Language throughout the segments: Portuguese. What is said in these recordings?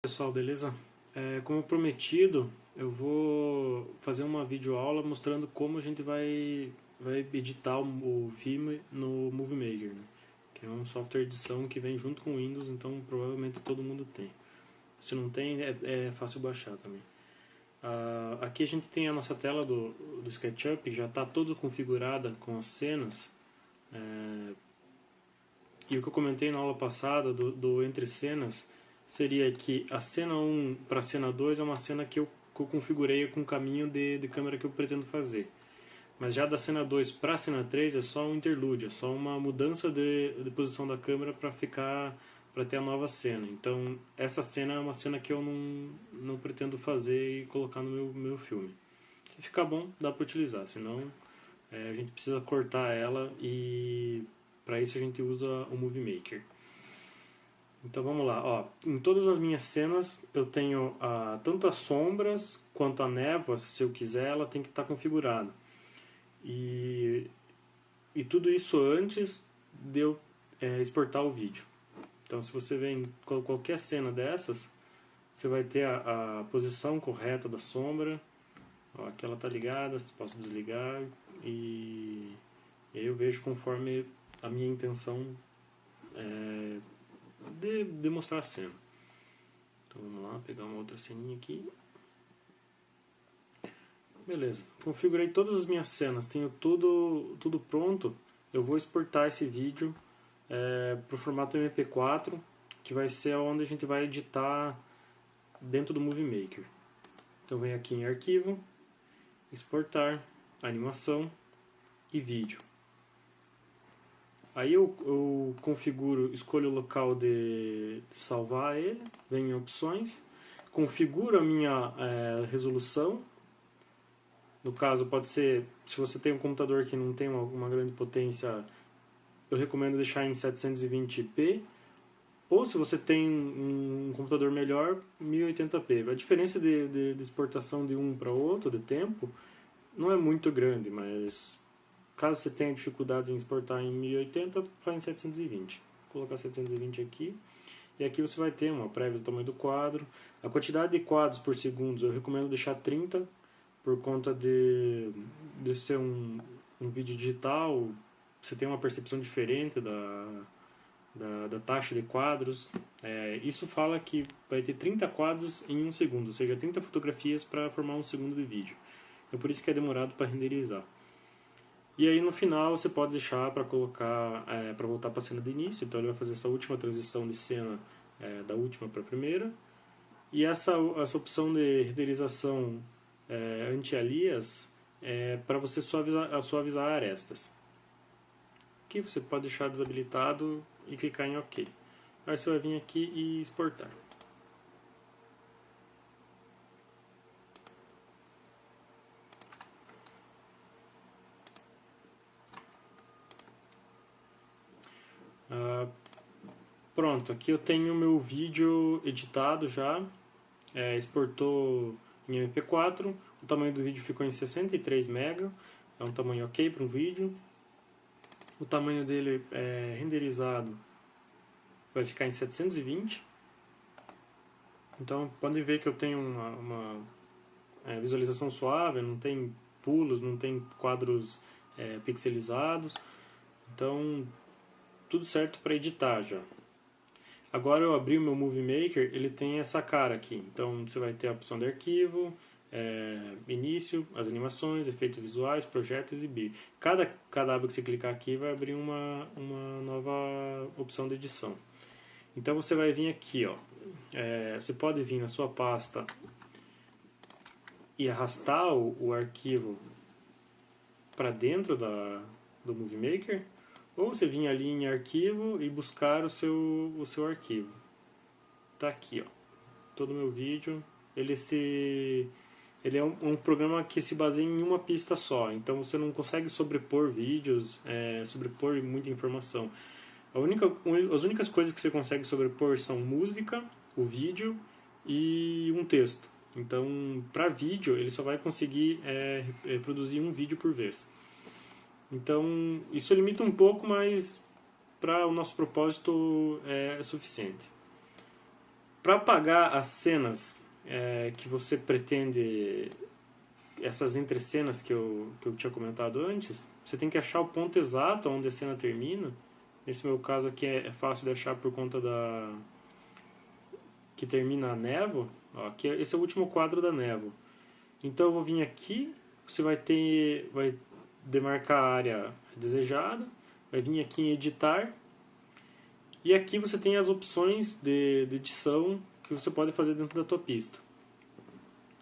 Pessoal, beleza? Como prometido, eu vou fazer uma videoaula mostrando como a gente vai editar o filme no Movie Maker, né? Que é um software de edição que vem junto com o Windows, então provavelmente todo mundo tem. Se não tem, é fácil baixar também. Aqui a gente tem a nossa tela do SketchUp, que já está toda configurada com as cenas. E o que eu comentei na aula passada do entre cenas seria que a cena 1 para a cena 2 é uma cena que eu configurei com o caminho de câmera que eu pretendo fazer. Mas já da cena 2 para a cena 3 é só um interlúdio, é só uma mudança de posição da câmera para ter a nova cena. Então, essa cena é uma cena que eu não pretendo fazer e colocar no meu filme. Se ficar bom, dá para utilizar, senão a gente precisa cortar ela e para isso a gente usa o Movie Maker. Então vamos lá, ó. Em todas as minhas cenas eu tenho tanto as sombras quanto a névoa, se eu quiser, ela tem que estar configurada. E tudo isso antes de eu exportar o vídeo. Então se você vê em qualquer cena dessas, você vai ter a posição correta da sombra. Ó, aqui ela está ligada, posso desligar e aí eu vejo conforme a minha intenção de mostrar a cena. Então vamos lá, pegar uma outra ceninha aqui. Beleza, configurei todas as minhas cenas, tenho tudo pronto. Eu vou exportar esse vídeo para o formato MP4, que vai ser onde a gente vai editar dentro do Movie Maker. Então venho aqui em Arquivo, Exportar, Animação e Vídeo. Aí eu configuro, escolho o local de salvar ele, venho em Opções, configuro a minha resolução. No caso, pode ser, se você tem um computador que não tem uma grande potência, eu recomendo deixar em 720p, ou se você tem um computador melhor, 1080p. A diferença de exportação de um para outro, de tempo, não é muito grande, mas caso você tenha dificuldades em exportar em 1080, vai em 720. Vou colocar 720 aqui. E aqui você vai ter uma prévia do tamanho do quadro. A quantidade de quadros por segundo eu recomendo deixar 30, por conta de ser um vídeo digital. Você tem uma percepção diferente da taxa de quadros. Isso fala que vai ter 30 quadros em um segundo, ou seja, 30 fotografias para formar um segundo de vídeo. É por isso que é demorado para renderizar. E aí no final você pode deixar para colocar, para voltar para a cena de início. Então ele vai fazer essa última transição de cena da última para a primeira. E essa opção de renderização anti-alias é para você suavizar arestas. Aqui você pode deixar desabilitado e clicar em OK. Aí você vai vir aqui e exportar. Pronto, aqui eu tenho o meu vídeo editado já, exportou em MP4, o tamanho do vídeo ficou em 63 MB, é um tamanho ok para um vídeo. O tamanho dele renderizado vai ficar em 720. Então podem ver que eu tenho uma visualização suave, não tem pulos, não tem quadros pixelizados. Então tudo certo para editar já. Agora eu abri o meu Movie Maker, ele tem essa cara aqui. Então você vai ter a opção de arquivo, início, as animações, efeitos visuais, projetos e exibir. Cada aba que você clicar aqui vai abrir uma nova opção de edição. Então você vai vir aqui, ó. Você pode vir na sua pasta e arrastar o arquivo para dentro do Movie Maker, ou você vir ali em arquivo e buscar o seu arquivo. Tá aqui, ó. Todo o meu vídeo, ele é um programa que se baseia em uma pista só, então você não consegue sobrepor vídeos, sobrepor muita informação. As únicas coisas que você consegue sobrepor são música, o vídeo e um texto. Então, para vídeo, ele só vai conseguir produzir um vídeo por vez. Então, isso limita um pouco, mas para o nosso propósito é suficiente. Para apagar as cenas que você pretende, essas entrecenas que eu tinha comentado antes, você tem que achar o ponto exato onde a cena termina. Nesse meu caso aqui é fácil de achar por conta da que termina a névoa. Ó, aqui, esse é o último quadro da névoa. Então eu vou vir aqui, você vai demarcar a área desejada, vai vir aqui em editar, e aqui você tem as opções de edição que você pode fazer dentro da tua pista.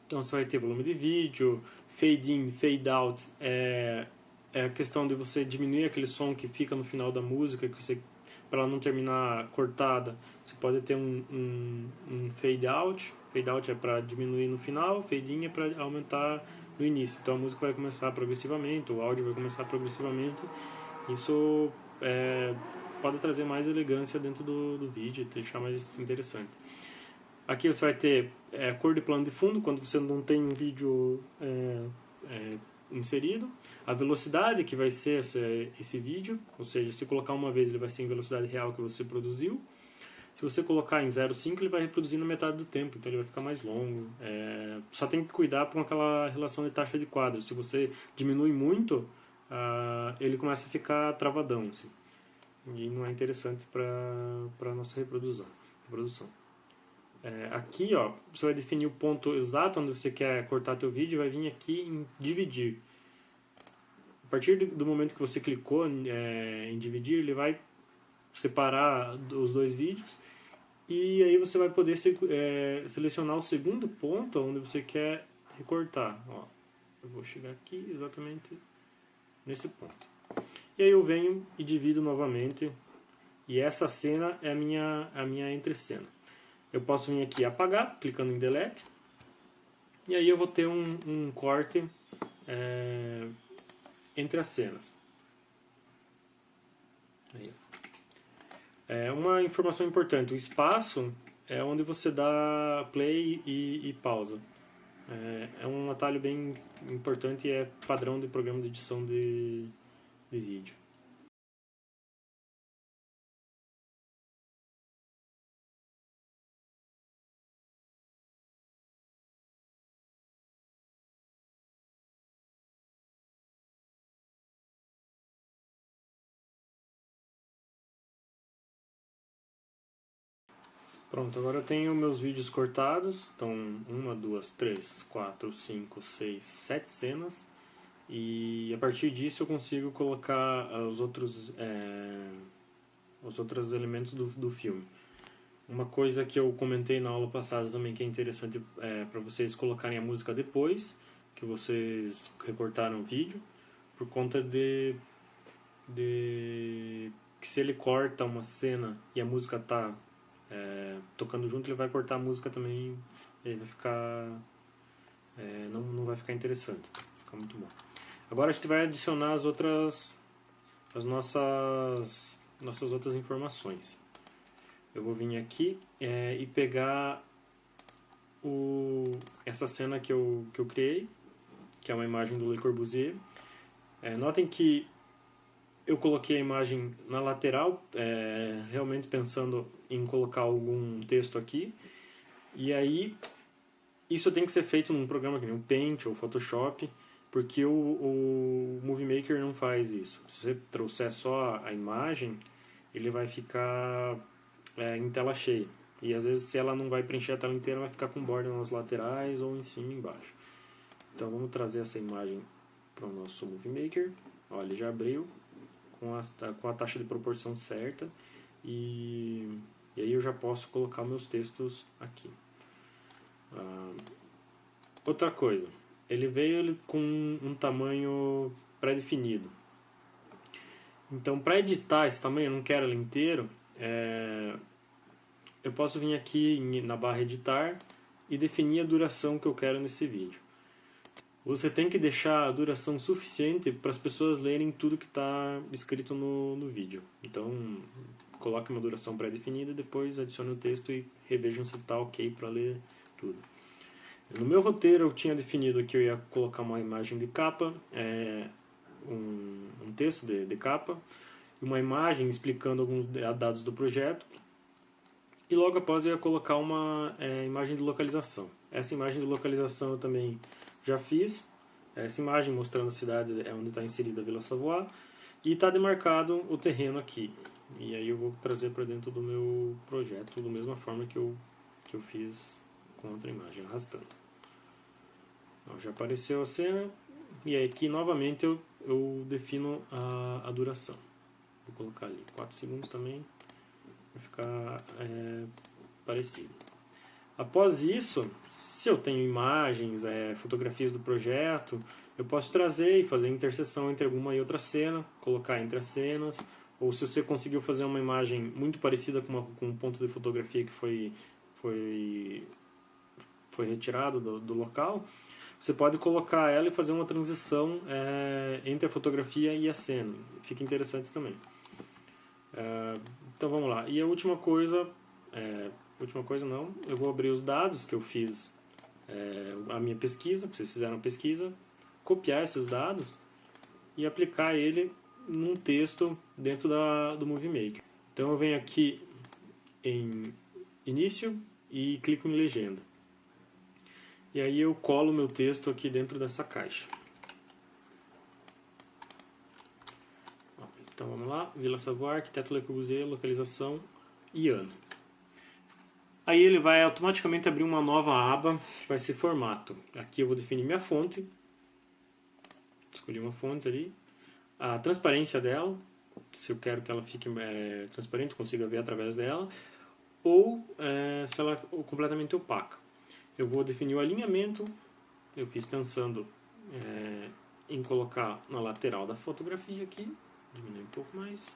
Então você vai ter volume de vídeo, fade in, fade out, é a questão de você diminuir aquele som que fica no final da música, para ela não terminar cortada. Você pode ter um fade out. Fade out é para diminuir no final, fade in é para aumentar no início. Então a música vai começar progressivamente, o áudio vai começar progressivamente. Isso pode trazer mais elegância dentro do vídeo e deixar mais interessante. Aqui você vai ter cor de plano de fundo, quando você não tem um vídeo inserido. A velocidade que vai ser esse vídeo, ou seja, se colocar uma vez ele vai ser em velocidade real que você produziu. Se você colocar em 0,5 ele vai reproduzir na metade do tempo, então ele vai ficar mais longo. Só tem que cuidar com aquela relação de taxa de quadros. Se você diminui muito, ele começa a ficar travadão, assim. E não é interessante para a nossa reprodução. Aqui, ó, você vai definir o ponto exato onde você quer cortar teu vídeo, vai vir aqui em dividir. A partir do momento que você clicou em dividir, ele vai separar os dois vídeos, e aí você vai poder selecionar o segundo ponto onde você quer recortar. Ó, eu vou chegar aqui exatamente nesse ponto. E aí eu venho e divido novamente, e essa cena é a minha entrecena. Eu posso vir aqui e apagar, clicando em Delete. E aí eu vou ter um corte entre as cenas. Aí. Uma informação importante. O espaço é onde você dá play e pausa. É um atalho bem importante e é padrão de programa de edição de vídeo. Pronto, agora eu tenho meus vídeos cortados. Então, 1, 2, 3, 4, 5, 6, 7 cenas. E a partir disso eu consigo colocar os outros elementos do filme. Uma coisa que eu comentei na aula passada também que é interessante para vocês colocarem a música depois que vocês recortaram o vídeo, por conta de que se ele corta uma cena e a música está tocando junto, ele vai cortar a música também, e aí vai ficar não vai ficar interessante, vai ficar muito bom. Agora a gente vai adicionar as nossas outras informações. Eu vou vir aqui e pegar essa cena que eu criei, que é uma imagem do Le Corbusier. Notem que eu coloquei a imagem na lateral, realmente pensando em colocar algum texto aqui. E aí, isso tem que ser feito num programa que nem o Paint ou Photoshop, porque o Movie Maker não faz isso. Se você trouxer só a imagem, ele vai ficar em tela cheia. E às vezes, se ela não vai preencher a tela inteira, vai ficar com borda nas laterais ou em cima e embaixo. Então, vamos trazer essa imagem para o nosso Movie Maker. Olha, ele já abriu com a taxa de proporção certa. E aí eu já posso colocar meus textos aqui. Outra coisa, ele veio com um tamanho pré-definido. Então, para editar esse tamanho, eu não quero ele inteiro, eu posso vir aqui na barra editar e definir a duração que eu quero nesse vídeo. Você tem que deixar a duração suficiente para as pessoas lerem tudo que está escrito no vídeo. Então, coloque uma duração pré-definida, depois adicione o texto e revejam se está ok para ler tudo. No meu roteiro eu tinha definido que eu ia colocar uma imagem de capa, um texto de capa, uma imagem explicando alguns dados do projeto, E logo após eu ia colocar uma imagem de localização. Essa imagem de localização eu também já fiz. Essa imagem mostrando a cidade onde está inserida a Vila Savoie. E está demarcado o terreno aqui. E aí eu vou trazer para dentro do meu projeto da mesma forma que eu fiz com outra imagem, arrastando. Então, já apareceu a cena. E aí aqui novamente eu defino a duração. Vou colocar ali 4 segundos também, para ficar parecido. Após isso, se eu tenho imagens, fotografias do projeto, eu posso trazer e fazer interseção entre alguma e outra cena, colocar entre as cenas, ou se você conseguiu fazer uma imagem muito parecida com um ponto de fotografia que foi retirado do local, você pode colocar ela e fazer uma transição entre a fotografia e a cena. Fica interessante também. Então vamos lá. E a última coisa não, eu vou abrir os dados que eu fiz, a minha pesquisa, vocês fizeram a pesquisa, copiar esses dados e aplicar ele num texto dentro do Movie Maker. Então eu venho aqui em Início e clico em Legenda. E aí eu colo o meu texto aqui dentro dessa caixa. Então vamos lá, Vila Savoie, arquiteto Le Corbusier, localização e ano. Aí ele vai automaticamente abrir uma nova aba, que vai ser formato. Aqui eu vou definir minha fonte. Escolhi uma fonte ali. A transparência dela, se eu quero que ela fique transparente, consiga ver através dela. Ou se ela é completamente opaca. Eu vou definir o alinhamento. Eu fiz pensando em colocar na lateral da fotografia aqui. Diminuir um pouco mais.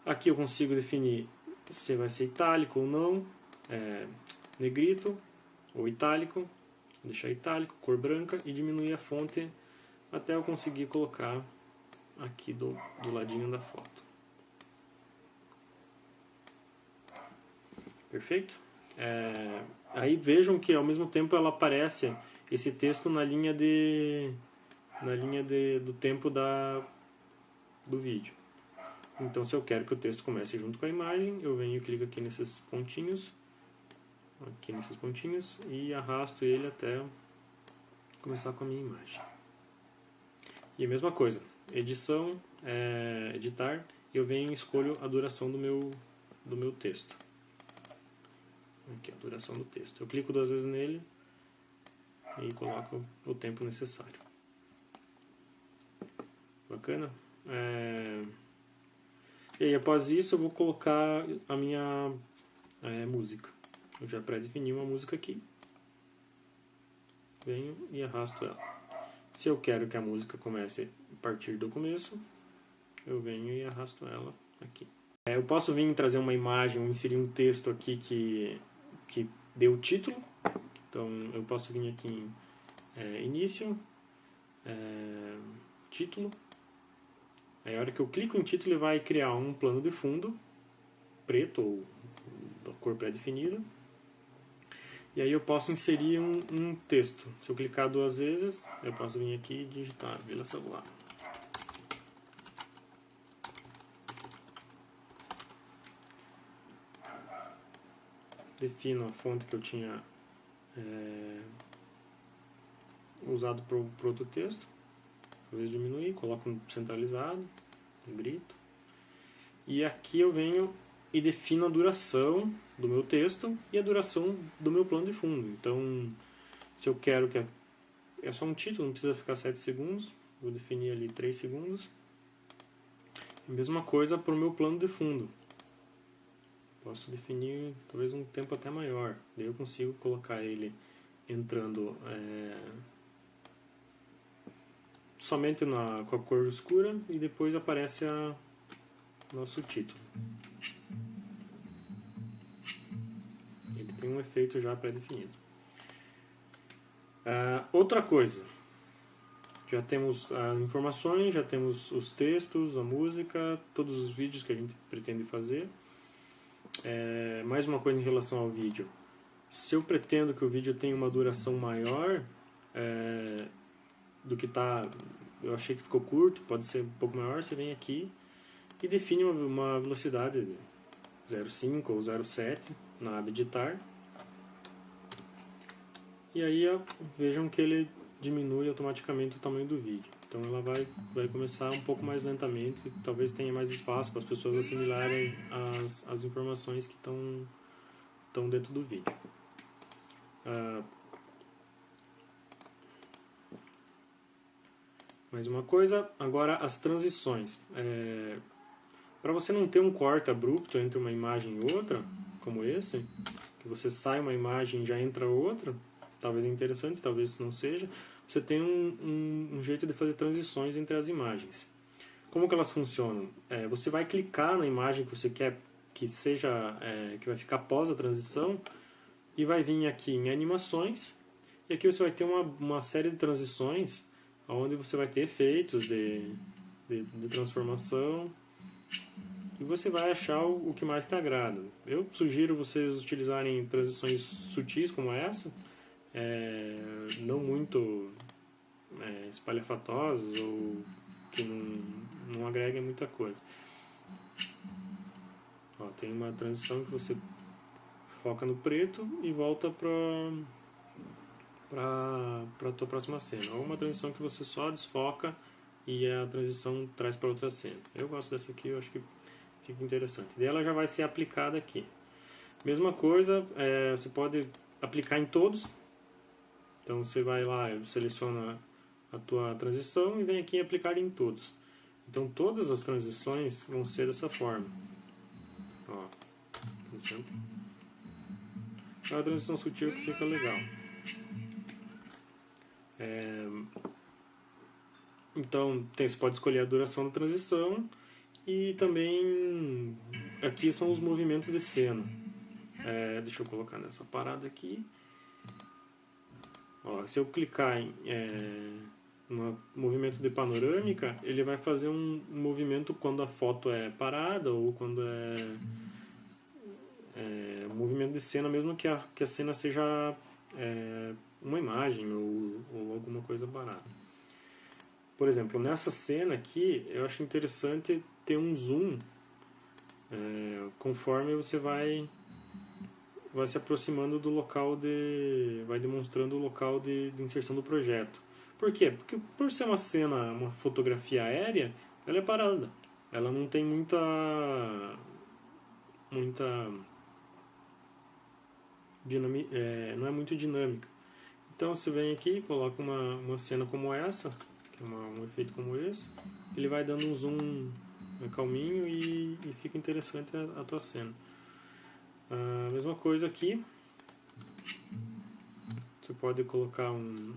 Aqui eu consigo definir se vai ser itálico ou não. Negrito ou itálico, vou deixar itálico, cor branca e diminuir a fonte até eu conseguir colocar aqui do ladinho da foto. Perfeito? Aí vejam que ao mesmo tempo ela aparece esse texto na linha do tempo do vídeo. Então se eu quero que o texto comece junto com a imagem, eu venho e clico aqui nesses pontinhos e arrasto ele até começar com a minha imagem. E a mesma coisa, edição, editar, eu venho e escolho a duração do meu texto. Aqui a duração do texto. Eu clico 2 vezes nele e coloco o tempo necessário. Bacana? E aí após isso eu vou colocar a minha música. Eu já pré-defini uma música aqui. Venho e arrasto ela. Se eu quero que a música comece a partir do começo, eu venho e arrasto ela aqui. Eu posso vir trazer uma imagem ou inserir um texto aqui que dê o título. Então eu posso vir aqui em Início, Título. Aí a hora que eu clico em título ele vai criar um plano de fundo preto ou cor pré-definida. E aí eu posso inserir um texto. Se eu clicar 2 vezes, eu posso vir aqui e digitar Vila Savoie. Defino a fonte que eu tinha usado para o outro texto. Talvez diminuir, coloco um centralizado, negrito. E aqui eu venho e defino a duração do meu texto e a duração do meu plano de fundo. Então, se eu quero que é só um título, não precisa ficar 7 segundos, vou definir ali 3 segundos. A mesma coisa para o meu plano de fundo. Posso definir talvez um tempo até maior. Daí eu consigo colocar ele entrando somente com a cor escura e depois aparece nosso título. Ele tem um efeito já pré-definido. Outra coisa, já temos as informações, já temos os textos, a música, todos os vídeos que a gente pretende fazer. Mais uma coisa em relação ao vídeo. Se eu pretendo que o vídeo tenha uma duração maior do que eu achei que ficou curto, pode ser um pouco maior, você vem aqui e define uma velocidade 0,5 ou 0,7 na aba editar. E aí vejam que ele diminui automaticamente o tamanho do vídeo. Então ela vai começar um pouco mais lentamente, talvez tenha mais espaço para as pessoas assimilarem as informações que estão dentro do vídeo. Mais uma coisa, agora as transições. Para você não ter um corte abrupto entre uma imagem e outra, como esse, que você sai uma imagem e já entra outra, talvez é interessante, talvez não seja, você tem um jeito de fazer transições entre as imagens. Como que elas funcionam? Você vai clicar na imagem que você quer que seja, que vai ficar após a transição, e vai vir aqui em animações, e aqui você vai ter uma série de transições, onde você vai ter efeitos de transformação, e você vai achar o que mais te agrada. Eu sugiro vocês utilizarem transições sutis como essa, não muito espalhafatosas ou que não agreguem muita coisa. Ó, tem uma transição que você foca no preto e volta para a tua próxima cena. Ou uma transição que você só desfoca e a transição traz para outra cena. Eu gosto dessa aqui, eu acho que fica interessante. E ela já vai ser aplicada aqui. Mesma coisa, você pode aplicar em todos. Então você vai lá, seleciona a tua transição e vem aqui em aplicar em todos. Então todas as transições vão ser dessa forma. Ó, por exemplo. É uma transição sutil que fica legal. Então você pode escolher a duração da transição e também aqui são os movimentos de cena. Deixa eu colocar nessa parada aqui. Ó, se eu clicar no movimento de panorâmica, ele vai fazer um movimento quando a foto é parada ou quando um movimento de cena, mesmo que a cena seja uma imagem ou alguma coisa parada. Por exemplo, nessa cena aqui, eu acho interessante ter um zoom conforme você vai se aproximando do local vai demonstrando o local de inserção do projeto. Por quê? Porque por ser uma fotografia aérea, ela é parada. Ela não tem muita não é muito dinâmica. Então você vem aqui, coloca uma cena como essa, que é um efeito como esse, ele vai dando um zoom calminho e fica interessante a tua cena. A mesma coisa aqui, você pode colocar um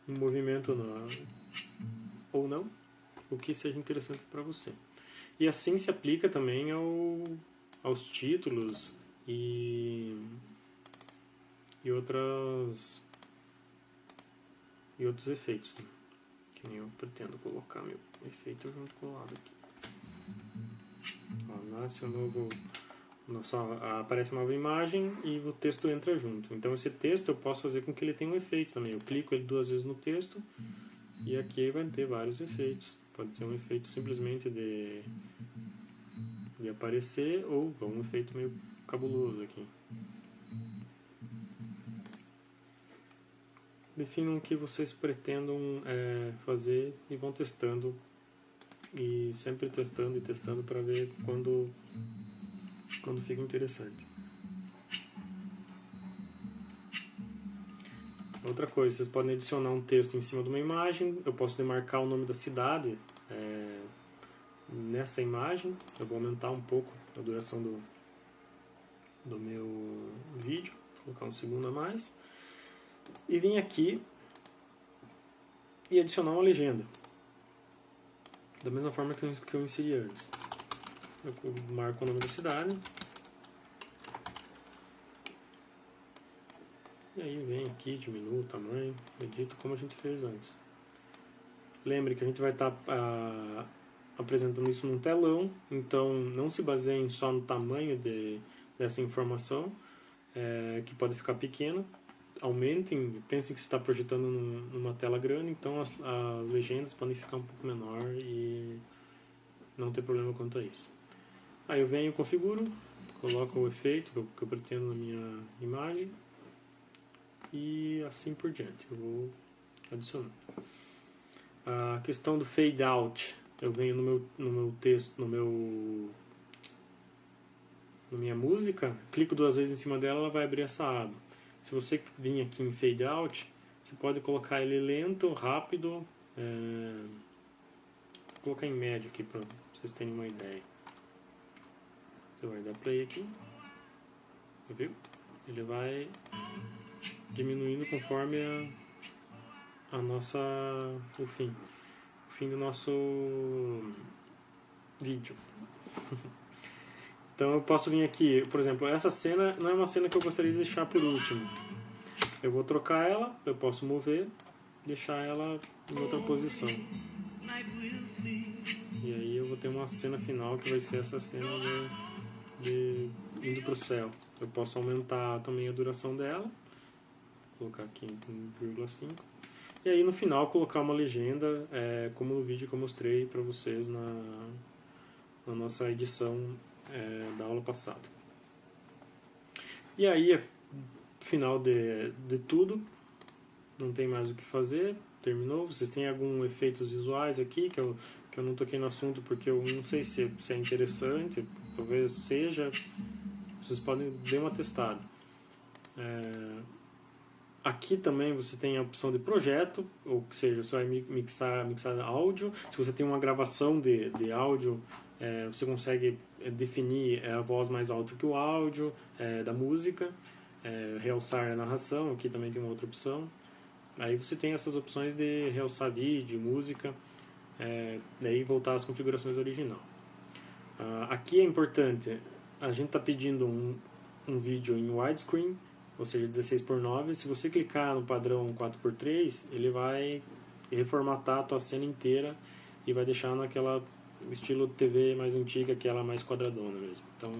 movimento ou não, o que seja interessante para você. E assim se aplica também aos títulos e outros efeitos, né? Que nem eu pretendo colocar meu efeito junto com o lado aqui. Ó, nasce aparece uma nova imagem e o texto entra junto. Então esse texto eu posso fazer com que ele tenha um efeito também. Eu clico ele 2 vezes no texto e aqui vai ter vários efeitos. Pode ser um efeito simplesmente de aparecer ou um efeito meio cabuloso aqui. Definam o que vocês pretendam fazer e vão testando, e sempre testando e testando para ver quando fica interessante. Outra coisa, vocês podem adicionar um texto em cima de uma imagem. Eu posso demarcar o nome da cidade nessa imagem. Eu vou aumentar um pouco a duração do meu vídeo, vou colocar um segundo a mais. E vim aqui e adicionar uma legenda, da mesma forma que eu inseri antes. Eu marco o nome da cidade e aí vem aqui, diminuo o tamanho, edito como a gente fez antes. Lembre que a gente vai estar apresentando isso num telão, então não se baseiem só no tamanho dessa informação, que pode ficar pequena. Aumentem, pensem que você está projetando numa tela grande, então as legendas podem ficar um pouco menor e não ter problema quanto a isso. Aí eu venho, configuro, coloco o efeito que eu pretendo na minha imagem e assim por diante. Eu vou adicionar. A questão do fade out, eu venho no meu texto, na minha música, clico 2 vezes em cima dela, ela vai abrir essa aba. Se você vir aqui em fade out, você pode colocar ele lento, rápido, vou colocar em médio aqui para vocês terem uma ideia. Você vai dar play aqui, viu? Ele vai diminuindo conforme o fim do nosso vídeo. Então eu posso vir aqui, por exemplo, essa cena não é uma cena que eu gostaria de deixar por último. Eu vou trocar ela, eu posso mover, deixar ela em outra posição. E aí eu vou ter uma cena final que vai ser essa cena de indo para o céu. Eu posso aumentar também a duração dela, colocar aqui em 1,5. E aí no final colocar uma legenda, como no vídeo que eu mostrei para vocês na nossa edição da aula passada. E aí, final de tudo, não tem mais o que fazer, terminou. Vocês têm alguns efeitos visuais aqui que eu não toquei no assunto porque eu não sei se é interessante, talvez seja, vocês podem dar uma testada. Aqui também você tem a opção de projeto, ou seja, você vai mixar áudio. Se você tem uma gravação de áudio, você consegue definir a voz mais alta que o áudio da música, realçar a narração. Aqui também tem uma outra opção. Aí você tem essas opções de realçar vídeo, música, daí voltar às configurações original. Aqui é importante, a gente está pedindo um vídeo em widescreen, ou seja, 16:9. Se você clicar no padrão 4:3, ele vai reformatar a tua cena inteira e vai deixar naquela estilo TV mais antiga, aquela mais quadradona mesmo. Então,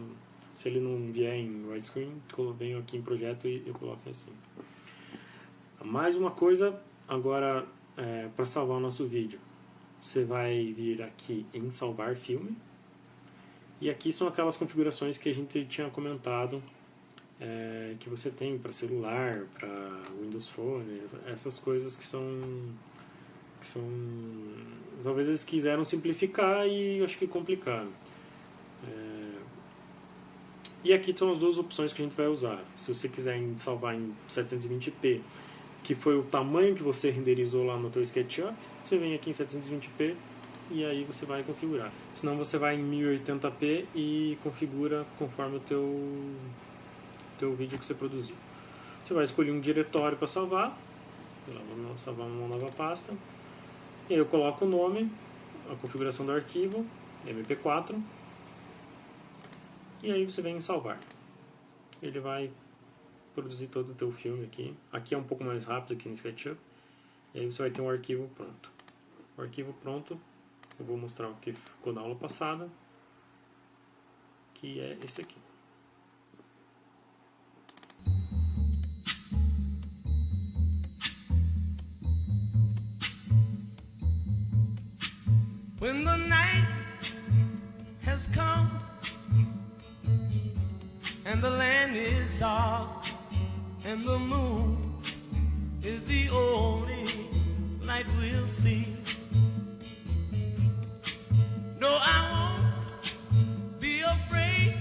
se ele não vier em widescreen, eu venho aqui em projeto e eu coloco assim. Mais uma coisa, agora para salvar o nosso vídeo, você vai vir aqui em salvar filme, e aqui são aquelas configurações que a gente tinha comentado, que você tem para celular, para Windows Phone, essas coisas que são talvez eles quiseram simplificar e eu acho que complicaram. E aqui são as duas opções que a gente vai usar. Se você quiser salvar em 720p, que foi o tamanho que você renderizou lá no teu SketchUp, você vem aqui em 720p e aí você vai configurar. Senão você vai em 1080p e configura conforme o teu vídeo que você produziu. Você vai escolher um diretório para salvar. Vamos salvar uma nova pasta. E aí eu coloco o nome, a configuração do arquivo, MP4. E aí você vem em salvar. Ele vai produzir todo o teu filme aqui. Aqui é um pouco mais rápido aqui no SketchUp. E aí você vai ter um arquivo pronto. O arquivo pronto, eu vou mostrar o que ficou na aula passada, que é esse aqui. When the night has come and the land is dark and the moon is the only light we'll see. No, I won't be afraid.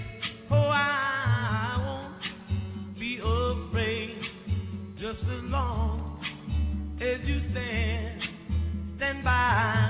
Oh, I won't be afraid. Just as long as you stand by.